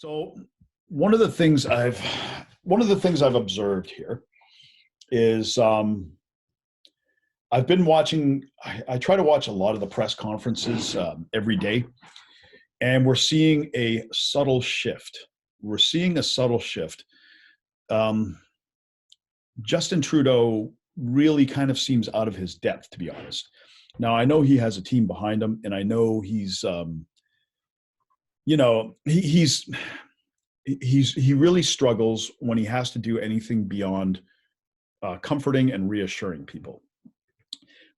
So one of the things I've one of the things I've observed here is I've been watching. I try to watch a lot of the press conferences every day, and we're seeing a subtle shift. We're seeing a subtle shift. Um, Justin Trudeau really kind of seems out of his depth, to be honest. Now I know he has a team behind him, and I know he really struggles when he has to do anything beyond comforting and reassuring people.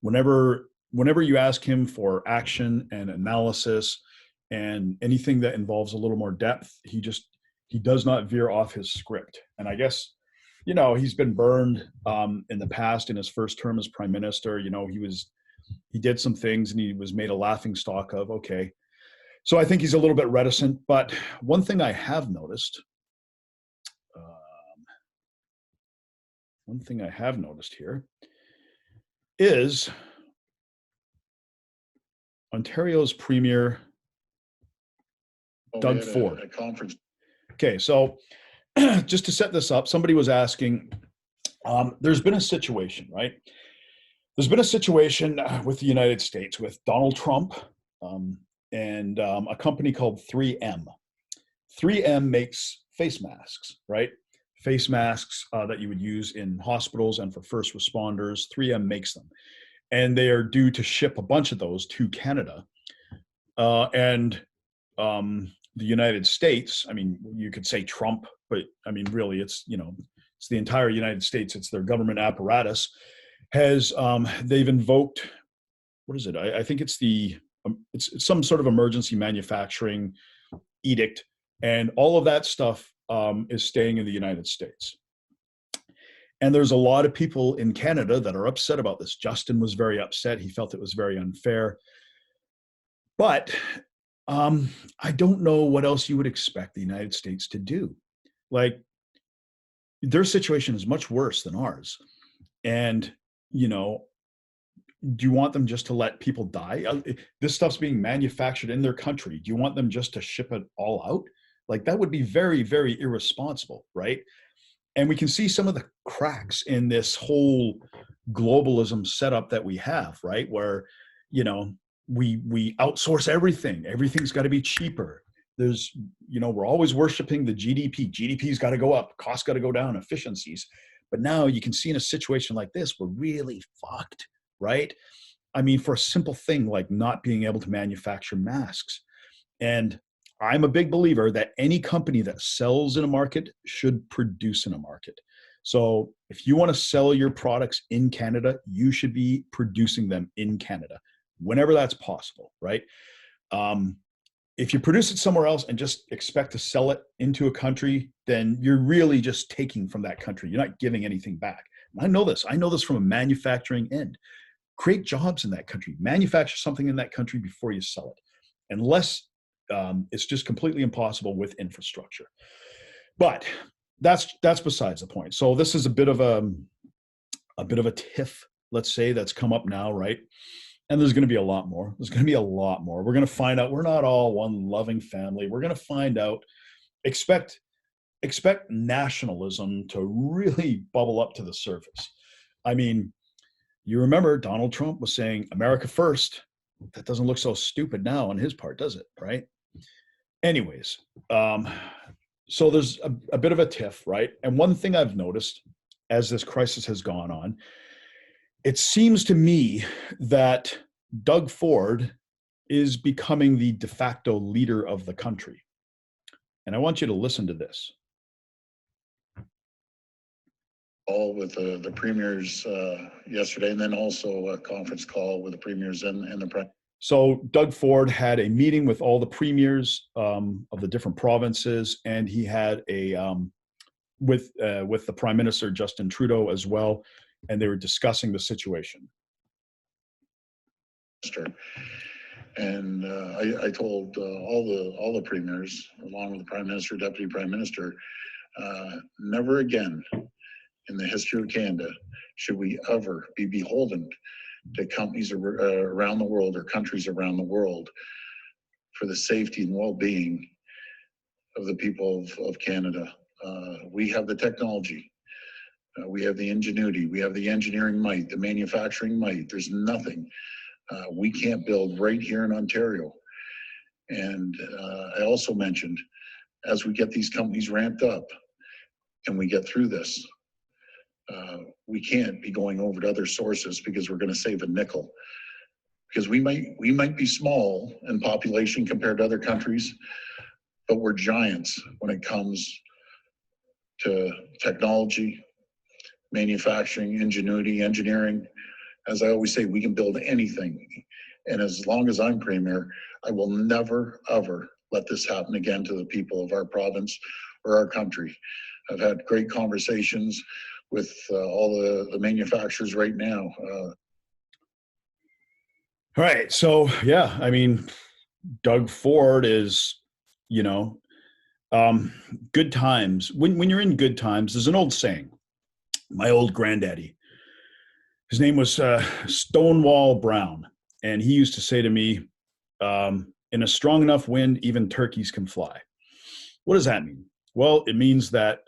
Whenever you ask him for action and analysis and anything that involves a little more depth, he does not veer off his script. And I guess he's been burned in the past in his first term as prime minister. He did some things and he was made a laughing stock of. Okay, so I think he's a little bit reticent. But one thing I have noticed, um, one thing I have noticed here is Ontario's Premier Doug Ford. A conference. Okay, so just to set this up, somebody was asking, there's been a situation, right? There's been a situation with the United States with Donald Trump and a company called 3M. 3M makes face masks, right? Face masks that you would use in hospitals and for first responders. 3M makes them. And they are due to ship a bunch of those to Canada. And the United States, I mean, you could say Trump, but I mean, really, it's the entire United States. It's their government apparatus. They've invoked, what is it? I think it's it's some sort of emergency manufacturing edict, and all of that stuff is staying in the United States. And there's a lot of people in Canada that are upset about this. Justin was very upset. He felt it was very unfair. But I don't know what else you would expect the United States to do. Like, their situation is much worse than ours. And, do you want them just to let people die? This stuff's being manufactured in their country. Do you want them just to ship it all out? Like, that would be very, very irresponsible, right? And we can see some of the cracks in this whole globalism setup that we have, right? Where, we outsource everything. Everything's got to be cheaper. We're always worshiping the GDP. GDP's got to go up, costs got to go down, efficiencies. But now you can see in a situation like this, we're really fucked, right? I mean, for a simple thing like not being able to manufacture masks. And I'm a big believer that any company that sells in a market should produce in a market. So if you want to sell your products in Canada, you should be producing them in Canada whenever that's possible, right? If you produce it somewhere else and just expect to sell it into a country, then you're really just taking from that country. You're not giving anything back. And I know this. I know this from a manufacturing end. Create jobs in that country. Manufacture something in that country before you sell it. Unless it's just completely impossible with infrastructure. But that's besides the point. So this is a bit of a tiff, let's say, that's come up now, right? And there's going to be a lot more. There's going to be a lot more. We're going to find out we're not all one loving family. We're going to find out. Expect nationalism to really bubble up to the surface. I mean, you remember Donald Trump was saying America first. That doesn't look so stupid now on his part, does it? Right? Anyways, so there's a bit of a tiff, right? And one thing I've noticed as this crisis has gone on, it seems to me that Doug Ford is becoming the de facto leader of the country. And I want you to listen to this. All with the premiers yesterday, and then also a conference call with the premiers and the prime. So Doug Ford had a meeting with all the premiers of the different provinces, and he had with the Prime Minister Justin Trudeau as well, and they were discussing the situation. And I told all the premiers, along with the Prime Minister, Deputy Prime Minister, never again in the history of Canada should we ever be beholden to companies around the world or countries around the world for the safety and well-being of the people of Canada. We have the technology. We have the ingenuity. We have the engineering might, the manufacturing might. There's nothing we can't build right here in Ontario. And I also mentioned, as we get these companies ramped up and we get through this, we can't be going over to other sources because we're going to save a nickel. Because we might be small in population compared to other countries, but we're giants when it comes to technology, manufacturing, ingenuity, engineering. As I always say, we can build anything. And as long as I'm premier, I will never, ever let this happen again to the people of our province or our country. I've had great conversations with all the manufacturers right now. All right. So, yeah, I mean, Doug Ford is, you know, good times. When you're in good times, there's an old saying. My old granddaddy, his name was Stonewall Brown, and he used to say to me, in a strong enough wind, even turkeys can fly. What does that mean? Well, it means that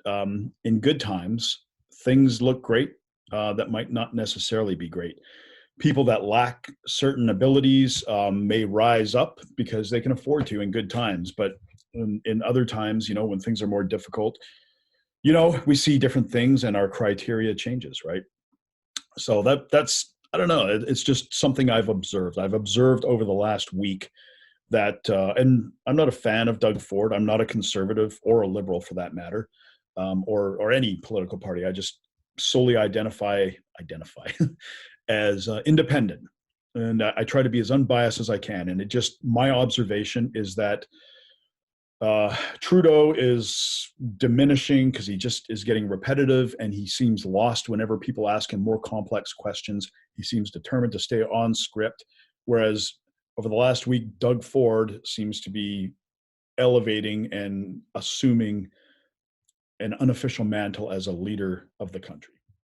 in good times, things look great that might not necessarily be great. People that lack certain abilities may rise up because they can afford to in good times. But in other times, when things are more difficult, we see different things and our criteria changes, right? So that's, I don't know, it's just something I've observed. I've observed over the last week that, and I'm not a fan of Doug Ford. I'm not a conservative or a liberal for that matter, or any political party. I just solely identify as independent. And I try to be as unbiased as I can. And my observation is that Trudeau is diminishing because he just is getting repetitive, and he seems lost whenever people ask him more complex questions. He seems determined to stay on script, whereas over the last week, Doug Ford seems to be elevating and assuming an unofficial mantle as a leader of the country.